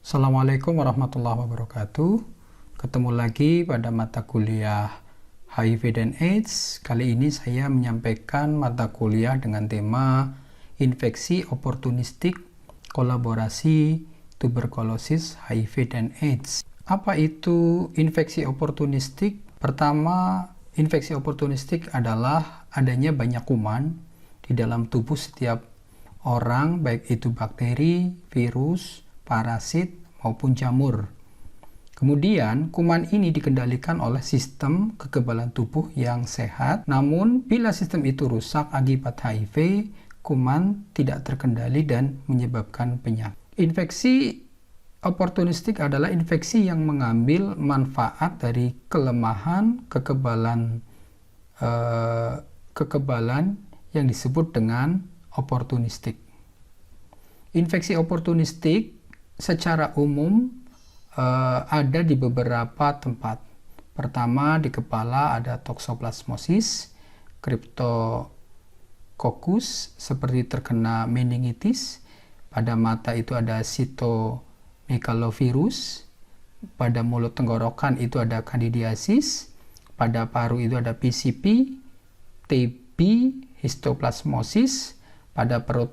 Assalamualaikum warahmatullahi wabarakatuh. Ketemu lagi pada mata kuliah HIV dan AIDS. Kali ini saya menyampaikan mata kuliah dengan tema infeksi oportunistik kolaborasi tuberkulosis, HIV dan AIDS. Apa itu infeksi oportunistik? Pertama, infeksi oportunistik adalah adanya banyak kuman di dalam tubuh setiap orang, baik itu bakteri, virus, parasit, maupun jamur. Kemudian, kuman ini dikendalikan oleh sistem kekebalan tubuh yang sehat. Namun, bila sistem itu rusak akibat HIV, kuman tidak terkendali dan menyebabkan penyakit. Infeksi oportunistik adalah infeksi yang mengambil manfaat dari kelemahan kekebalan yang disebut dengan oportunistik. Infeksi oportunistik secara umum ada di beberapa tempat. Pertama, di kepala ada toxoplasmosis, cryptococcus seperti terkena meningitis. Pada mata itu ada cytomegalovirus. Pada mulut tenggorokan itu ada candidiasis. Pada paru itu ada PCP, TB, histoplasmosis. Pada perut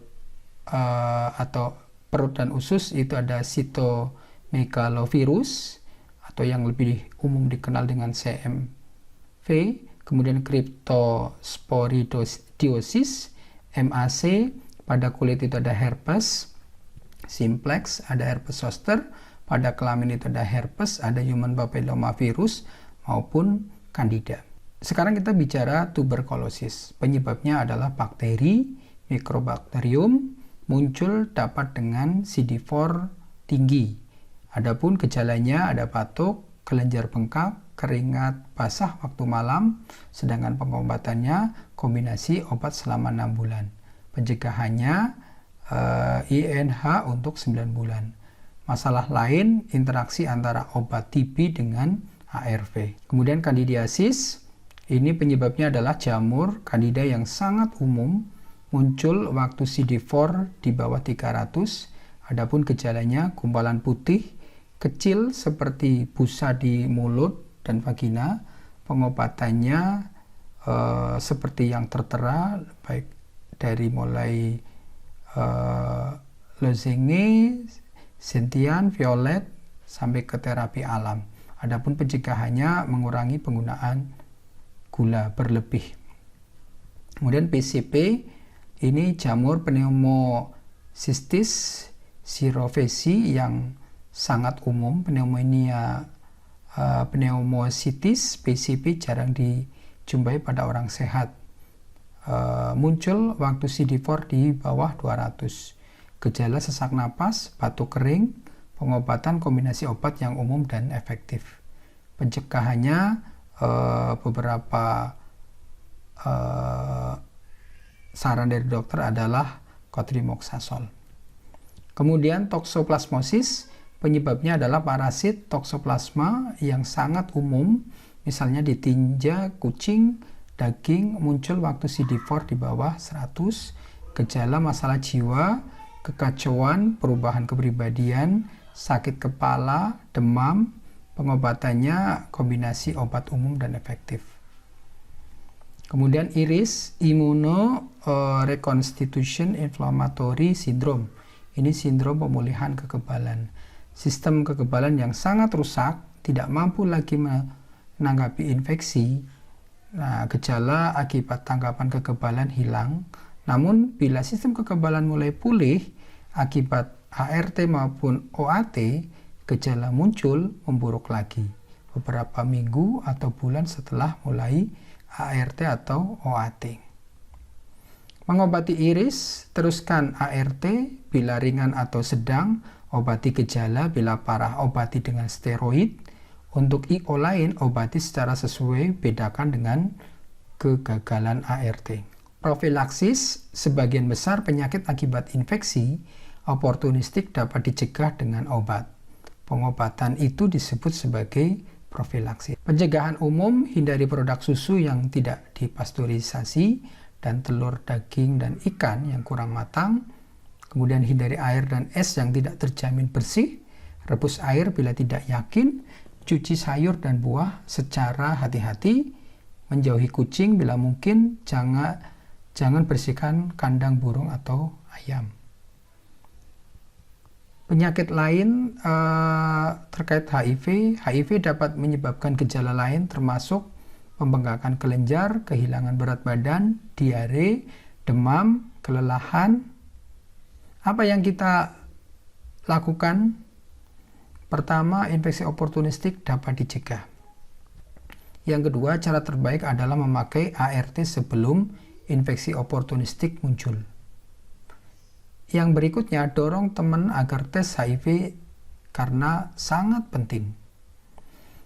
dan usus itu ada cytomegalovirus atau yang lebih umum dikenal dengan CMV, kemudian cryptosporidiosis, MAC. Pada kulit itu ada herpes simplex, ada herpes zoster. Pada kelamin itu ada herpes, ada human papillomavirus maupun candida. Sekarang kita bicara tuberkulosis. Penyebabnya adalah bakteri, mikrobakterium, muncul dapat dengan CD4 tinggi. Adapun gejalanya ada batuk, kelenjar bengkak, keringat basah waktu malam, sedangkan pengobatannya kombinasi obat selama 6 bulan. Pencegahannya INH untuk 9 bulan. Masalah lain, interaksi antara obat TB dengan ARV. Kemudian kandidiasis, ini penyebabnya adalah jamur Candida yang sangat umum, muncul waktu CD4 di bawah 300. Adapun gejalanya gumpalan putih kecil seperti busa di mulut dan vagina. Pengobatannya seperti yang tertera, baik dari mulai lozenge, sentian, violet sampai ke terapi alam. Adapun pencegahannya mengurangi penggunaan gula berlebih. Kemudian PCP, ini jamur pneumocystis cerevisiae yang sangat umum. Pneumonia pneumocystis PCP jarang dijumpai pada orang sehat. Muncul waktu CD4 di bawah 200. Gejala sesak napas, batuk kering, pengobatan kombinasi obat yang umum dan efektif. Pencegahannya beberapa saran dari dokter adalah cotrimoxazole. Kemudian toxoplasmosis, penyebabnya adalah parasit toxoplasma yang sangat umum, misalnya di tinja, kucing, daging, muncul waktu CD4 di bawah 100. Gejala masalah jiwa, kekacauan, perubahan kepribadian, sakit kepala, demam. Pengobatannya kombinasi obat umum dan efektif. Kemudian iris, immunoreconstitution inflammatory syndrome. Ini sindrom pemulihan kekebalan. Sistem kekebalan yang sangat rusak, tidak mampu lagi menanggapi infeksi. Nah, gejala akibat tangkapan kekebalan hilang. Namun, bila sistem kekebalan mulai pulih akibat ART maupun OAT, gejala muncul memburuk lagi beberapa minggu atau bulan setelah mulai ART atau OAT. Mengobati iris, teruskan ART bila ringan atau sedang, obati gejala, bila parah obati dengan steroid. Untuk IO lain, obati secara sesuai, bedakan dengan kegagalan ART. Profilaksis, sebagian besar penyakit akibat infeksi oportunistik dapat dicegah dengan obat. Pengobatan itu disebut sebagai profilaksis. Pencegahan umum, hindari produk susu yang tidak dipasteurisasi dan telur, daging, dan ikan yang kurang matang. Kemudian hindari air dan es yang tidak terjamin bersih. rebus air bila tidak yakin, cuci sayur dan buah secara hati-hati, menjauhi kucing bila mungkin, jangan bersihkan kandang burung atau ayam. Penyakit lain terkait HIV dapat menyebabkan gejala lain termasuk pembengkakan kelenjar, kehilangan berat badan, diare, demam, kelelahan. Apa yang kita lakukan? Pertama, infeksi oportunistik dapat dicegah. Yang kedua, cara terbaik adalah memakai ART sebelum infeksi oportunistik muncul. Yang berikutnya, dorong teman agar tes HIV karena sangat penting.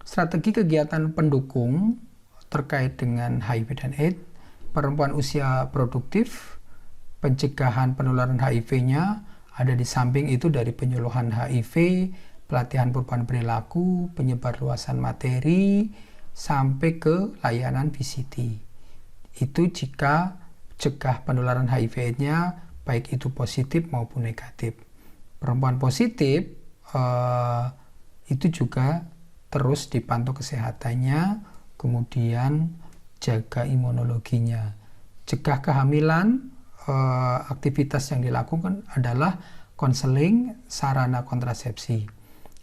Strategi kegiatan pendukung terkait dengan HIV dan AIDS, perempuan usia produktif, pencegahan penularan HIV-nya, ada di samping itu dari penyuluhan HIV, pelatihan perubahan perilaku, penyebarluasan materi, sampai ke layanan VCT. Itu jika cegah penularan HIV-nya baik itu positif maupun negatif. Perempuan positif itu juga terus dipantau kesehatannya, kemudian jaga imunologinya. Cegah kehamilan, aktivitas yang dilakukan adalah konseling, sarana kontrasepsi.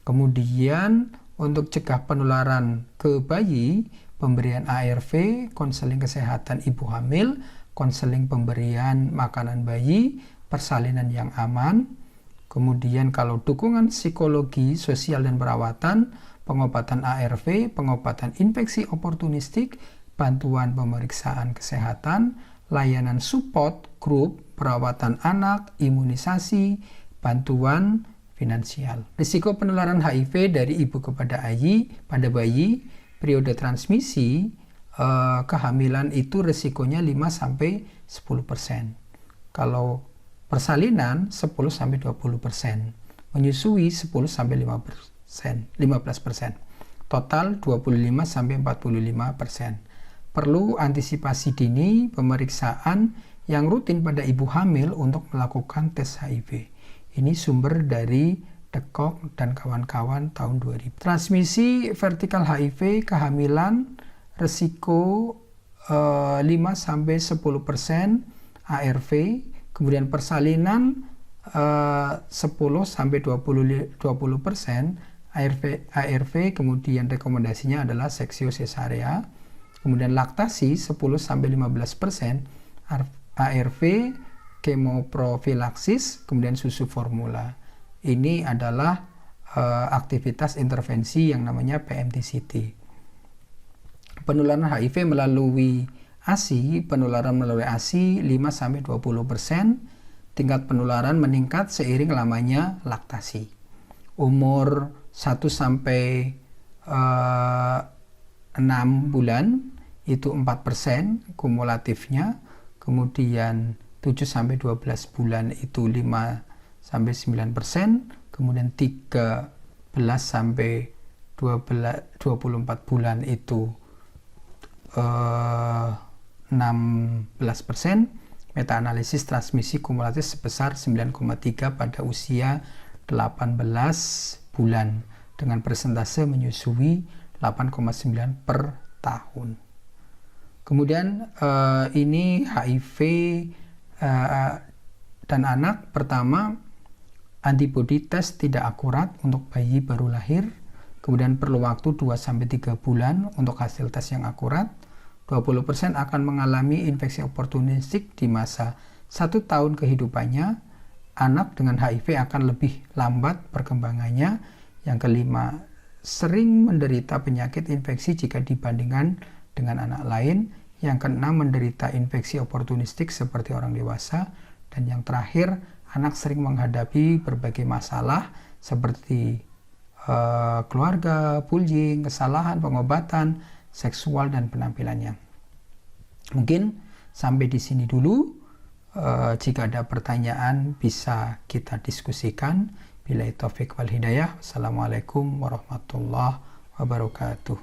Kemudian untuk cegah penularan ke bayi, pemberian ARV, konseling kesehatan ibu hamil, konseling pemberian makanan bayi, persalinan yang aman. Kemudian kalau dukungan psikologi, sosial dan perawatan, pengobatan ARV, pengobatan infeksi oportunistik, bantuan pemeriksaan kesehatan, layanan support group, perawatan anak, imunisasi, bantuan finansial. Risiko penularan HIV dari ibu kepada pada bayi, periode transmisi, kehamilan itu risikonya 5-10%. Kalau persalinan 10-20%, menyusui 10-15%. 15%, total 25-45%. Perlu antisipasi dini, pemeriksaan yang rutin pada ibu hamil untuk melakukan tes HIV. Ini sumber dari DEKOK dan kawan-kawan tahun 2000. Transmisi vertikal HIV, kehamilan, resiko 5-10% ARV, kemudian persalinan 10-20%, ARV, kemudian rekomendasinya adalah seksio sesarea, kemudian laktasi 10-15%, ARV, kemoprofilaksis, kemudian susu formula. Ini adalah aktivitas intervensi yang namanya PMTCT. Penularan HIV melalui ASI, 5-20%, tingkat penularan meningkat seiring lamanya laktasi. Umur 1-6 bulan itu 4% kumulatifnya, kemudian 7-12 bulan itu 5-9%, kemudian 13-24 bulan itu 16%, meta-analisis transmisi kumulatif sebesar 9,3 pada usia 18 bulan dengan persentase menyusui 8,9 per tahun. Kemudian ini HIV dan anak. Pertama, antibody test tidak akurat untuk bayi baru lahir, kemudian perlu waktu 2-3 bulan untuk hasil tes yang akurat. 20% akan mengalami infeksi oportunistik di masa 1 tahun kehidupannya. Anak dengan HIV akan lebih lambat perkembangannya. Yang kelima, sering menderita penyakit infeksi jika dibandingkan dengan anak lain. Yang keenam, menderita infeksi oportunistik seperti orang dewasa. Dan yang terakhir, anak sering menghadapi berbagai masalah seperti keluarga, bullying, kesalahan, pengobatan, seksual, dan penampilannya. Mungkin sampai di sini dulu. Jika ada pertanyaan bisa kita diskusikan. Billahi taufiq wal hidayah. Wassalamualaikum warahmatullahi wabarakatuh.